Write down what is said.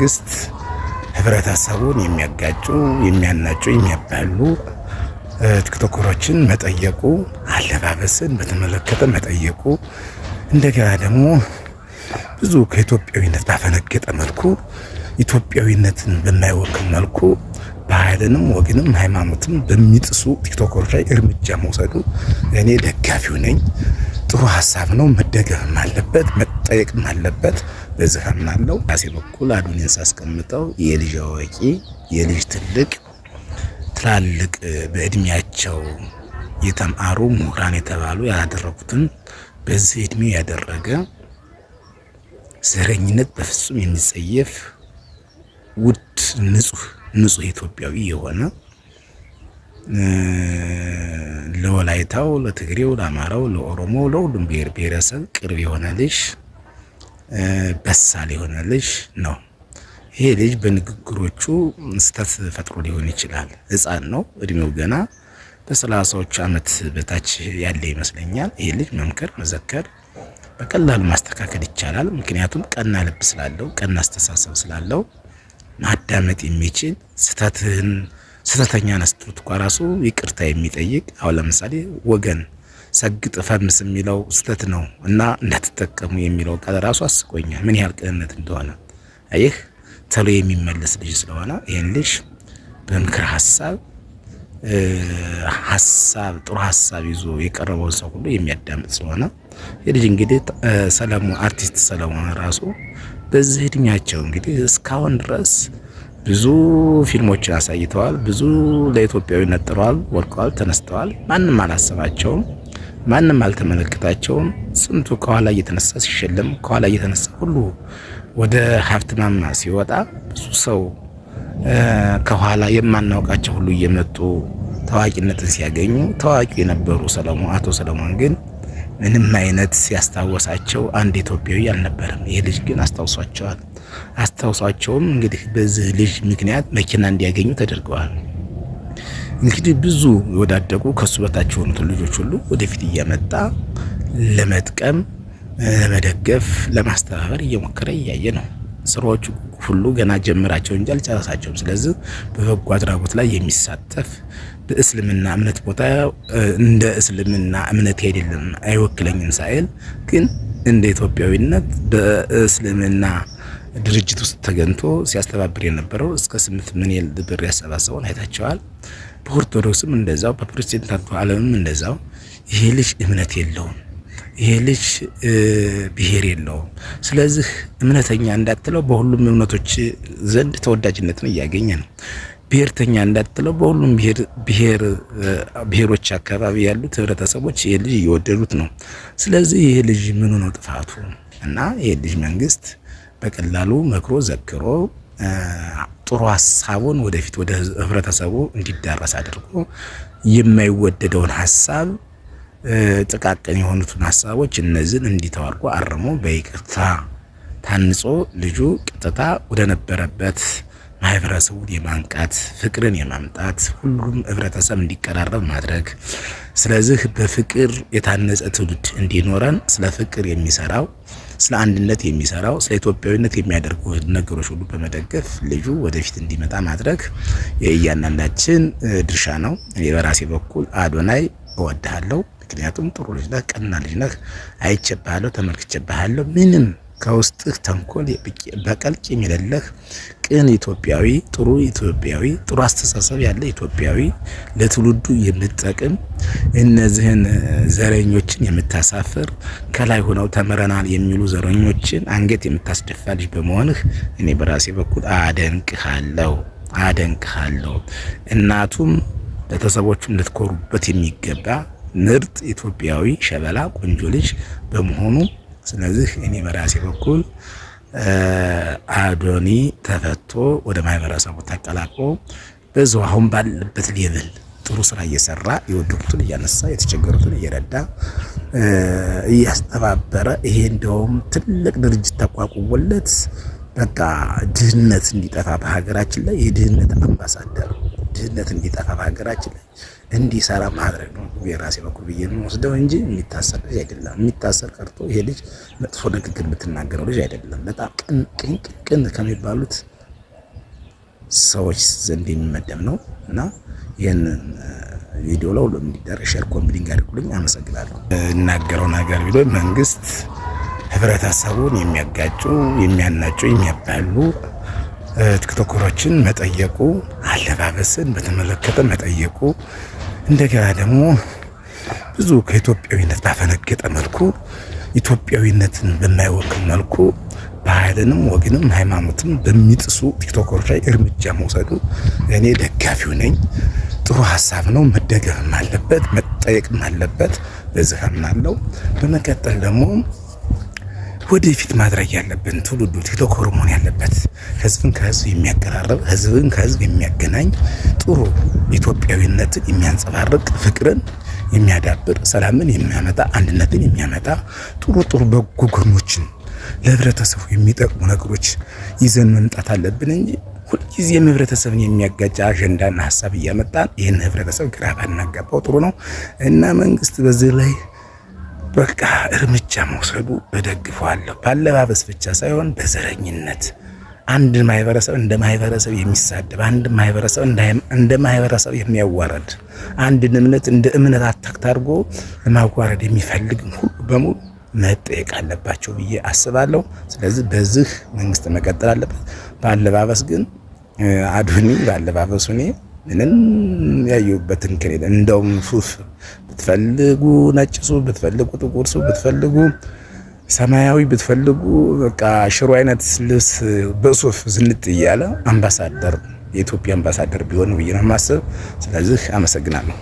መንግስት ህብረተሰቡን የሚያጋጩ የሚያናጩ የሚያባሉ ቲክቶከሮችን መጠየቁ፣ አለባበስን በተመለከተ መጠየቁ፣ እንደገና ደግሞ ብዙ ከኢትዮጵያዊነት ባፈነገጠ መልኩ ኢትዮጵያዊነትን በማይወክል መልኩ ባህልንም ወግንም ሃይማኖትም በሚጥሱ ቲክቶከሮች ላይ እርምጃ መውሰዱ እኔ ደጋፊው ነኝ። ጥሩ ሀሳብ ነው። መደገፍም አለበት፣ መጠየቅም አለበት። በዚህ አምናለሁ። ራሴ በኩል አዶኒን ሳስቀምጠው የልጅ አዋቂ የልጅ ትልቅ ትላልቅ በእድሜያቸው የተማሩ ምሁራን የተባሉ ያደረጉትን በዚህ እድሜ ያደረገ ዘረኝነት በፍጹም የሚጸየፍ ውድ ንጹህ ኢትዮጵያዊ የሆነ ለወላይታው፣ ለትግሬው፣ ለአማራው፣ ለኦሮሞ፣ ለሁሉም ብሔር ብሔረሰብ ቅርብ የሆነ ልጅ በሳል የሆነ ልጅ ነው። ይሄ ልጅ በንግግሮቹ ስተት ፈጥሮ ሊሆን ይችላል። ሕፃን ነው እድሜው ገና በ30ዎቹ ዓመት በታች ያለ ይመስለኛል። ይሄ ልጅ መምከር መዘከር በቀላሉ ማስተካከል ይቻላል። ምክንያቱም ቀና ልብ ስላለው ቀና አስተሳሰብ ስላለው ማዳመጥ የሚችል ስተተኛ ነስትሩት እንኳ ራሱ ይቅርታ የሚጠይቅ አሁን ለምሳሌ ወገን ሰግጥ ፈምስ የሚለው ስተት ነው እና እንዳትጠቀሙ የሚለው ቃል ራሱ አስቆኛል ምን ያህል ቅንነት እንደሆነ። ይህ ተሎ የሚመለስ ልጅ ስለሆነ ይህን ልጅ በምክር ሀሳብ ጥሩ ሀሳብ ይዞ የቀረበውን ሰው ሁሉ የሚያዳምጥ ስለሆነ የልጅ እንግዲህ ሰለሞን አርቲስት ሰለሞን ራሱ በዚህ እድሜያቸው እንግዲህ እስካሁን ድረስ ብዙ ፊልሞችን አሳይተዋል። ብዙ ለኢትዮጵያዊነት ጥረዋል፣ ወድቀዋል፣ ተነስተዋል። ማንም አላሰባቸውም፣ ማንም አልተመለከታቸውም። ስንቱ ከኋላ እየተነሳ ሲሸለም ከኋላ እየተነሳ ሁሉ ወደ ሀብት ማማ ሲወጣ ብዙ ሰው ከኋላ የማናውቃቸው ሁሉ እየመጡ ታዋቂነትን ሲያገኙ ታዋቂ የነበሩ አቶ ሰለሞን ግን ምንም አይነት ሲያስታወሳቸው አንድ ኢትዮጵያዊ አልነበረም። ይሄ ልጅ ግን አስታውሷቸውም እንግዲህ በዚህ ልጅ ምክንያት መኪና እንዲያገኙ ተደርገዋል። እንግዲህ ብዙ ወዳደቁ ከሱ በታች የሆኑትን ልጆች ሁሉ ወደፊት እያመጣ ለመጥቀም ለመደገፍ ለማስተባበር እየሞከረ እያየ ነው። ስራዎቹ ሁሉ ገና ጀምራቸው እንጂ አልጨረሳቸውም። ስለዚህ በበጎ አድራጎት ላይ የሚሳተፍ በእስልምና እምነት ቦታ እንደ እስልምና እምነት አይደለም አይወክለኝም ሳይል ግን እንደ ኢትዮጵያዊነት በእስልምና ድርጅት ውስጥ ተገንቶ ሲያስተባብር የነበረው እስከ 8 ሚሊዮን ብር ያሰባሰበውን አይታቸዋል። በኦርቶዶክስም እንደዛው በፕሮቴስታንቱ ዓለምም እንደዛው። ይሄ ልጅ እምነት የለውም። ይሄ ልጅ ብሔር የለውም። ስለዚህ እምነተኛ እንዳትለው በሁሉም እምነቶች ዘንድ ተወዳጅነትን እያገኘ ነው። ብሔርተኛ እንዳትለው በሁሉም ብሔሮች አካባቢ ያሉት ህብረተሰቦች ይሄ ልጅ እየወደዱት ነው። ስለዚህ ይሄ ልጅ ምኑ ነው ጥፋቱ? እና ይሄ ልጅ መንግስት በቀላሉ መክሮ ዘክሮ ጥሩ ሀሳቡን ወደፊት ወደ ህብረተሰቡ እንዲዳረስ አድርጎ የማይወደደውን ሀሳብ ጥቃቅን የሆኑትን ሀሳቦች እነዚህን እንዲተዋርጎ አርሞ በይቅርታ ታንጾ ልጁ ቀጥታ ወደ ነበረበት ማህበረሰቡን የማንቃት ፍቅርን የማምጣት ሁሉም ህብረተሰብ እንዲቀራረብ ማድረግ። ስለዚህ በፍቅር የታነጸ ትውልድ እንዲኖረን ስለ ፍቅር የሚሰራው ስለ አንድነት የሚሰራው ስለ ኢትዮጵያዊነት የሚያደርጉ ነገሮች ሁሉ በመደገፍ ልጁ ወደፊት እንዲመጣ ማድረግ የእያንዳንዳችን ድርሻ ነው። እኔ በራሴ በኩል አዶናይ እወድሃለሁ። ምክንያቱም ጥሩ ልጅ ነህ፣ ቀና ልጅ ነህ። አይቼብሃለሁ፣ ተመልክቼብሃለሁ። ምንም ከውስጥህ ተንኮል በቀል ቂም የሌለህ ቅን ኢትዮጵያዊ፣ ጥሩ አስተሳሰብ ያለ ኢትዮጵያዊ፣ ለትውልዱ የምትጠቅም እነዚህን ዘረኞችን የምታሳፍር ከላይ ሆነው ተምረናል የሚሉ ዘረኞችን አንገት የምታስደፋ ልጅ በመሆንህ እኔ በራሴ በኩል አደንቅሃለሁ። እናቱም ቤተሰቦቹም ልትኮሩበት የሚገባ ምርጥ ኢትዮጵያዊ ሸበላ ቆንጆ ልጅ በመሆኑ ስለዚህ እኔ በራሴ በኩል አዶኒ ተፈቶ ወደ ማህበረሰቡ ተቀላቅሎ በዛው አሁን ባለበት ሌቭል ጥሩ ስራ እየሰራ የወደቁትን እያነሳ የተቸገሩትን እየረዳ እያስተባበረ ይሄ እንደውም ትልቅ ድርጅት ተቋቁሞለት በቃ ድህነት እንዲጠፋ በሀገራችን ላይ የድህነት አምባሳደር ድህነት እንዲጠፋ በሀገራችን ላይ እንዲሰራ ማድረግ ነው የራሴ በኩል ብዬ ነው ወስደው እንጂ የሚታሰር ልጅ አይደለም። የሚታሰር ቀርቶ ይሄ ልጅ መጥፎ ንግግር የምትናገረው ልጅ አይደለም። በጣም ቅን ከሚባሉት ሰዎች ዘንድ የሚመደብ ነው እና ይህን ቪዲዮ ለሁሉም እንዲደረስ ሼር ኮምቢሊንግ አድርጉልኝ። አመሰግናለሁ። እናገረው ነገር ቢሆን መንግስት ህብረተሰቡን የሚያጋጩ የሚያናጩ የሚያባሉ ቲክቶከሮችን መጠየቁ፣ አለባበስን በተመለከተ መጠየቁ፣ እንደገና ደግሞ ብዙ ከኢትዮጵያዊነት ባፈነገጠ መልኩ ኢትዮጵያዊነትን በማይወክል መልኩ ባህልንም ወግንም ሃይማኖትም በሚጥሱ ቲክቶከሮች ላይ እርምጃ መውሰዱ እኔ ደጋፊው ነኝ። ጥሩ ሀሳብ ነው፣ መደገፍም አለበት፣ መጠየቅም አለበት። በዚህ አምናለሁ። በመቀጠል ደግሞ ወደፊት ማድረግ ያለብን ትውልዱ ቲክቶከር መሆን ያለበት ህዝብን ከህዝብ የሚያቀራርብ ህዝብን ከህዝብ የሚያገናኝ ጥሩ ኢትዮጵያዊነትን የሚያንጸባርቅ ፍቅርን የሚያዳብር ሰላምን የሚያመጣ አንድነትን የሚያመጣ ጥሩ በጎ ጎኖችን ለህብረተሰቡ የሚጠቅሙ ነገሮች ይዘን መምጣት አለብን እንጂ ሁልጊዜም ህብረተሰብን የሚያጋጭ አጀንዳና ሀሳብ እያመጣን ይህን ህብረተሰብ ግራ ባናጋባው ጥሩ ነው እና መንግስት በዚህ ላይ በቃ እርምጃ መውሰዱ እደግፈዋለሁ። ባለባበስ ብቻ ሳይሆን በዘረኝነት አንድ ማህበረሰብ እንደ ማህበረሰብ የሚሳደብ፣ አንድ ማህበረሰብ እንደ ማህበረሰብ የሚያዋርድ፣ አንድን እምነት እንደ እምነት አታክት አድርጎ ለማዋረድ የሚፈልግ ሁሉ በሙሉ መጠየቅ አለባቸው ብዬ አስባለሁ። ስለዚህ በዚህ መንግስት መቀጠል አለበት። ባለባበስ ግን አዶኒ ባለባበሱ እኔ ምንም ያየሁበት እንከን የለም። እንደውም ሱፍ ብትፈልጉ ነጭ ሱፍ ብትፈልጉ ጥቁር ሱፍ ብትፈልጉ ሰማያዊ ብትፈልጉ በቃ ሽሮ አይነት ልብስ በሱፍ ዝንጥ እያለ አምባሳደር የኢትዮጵያ አምባሳደር ቢሆን ብዬ ነው የማስብ። ስለዚህ አመሰግናለሁ።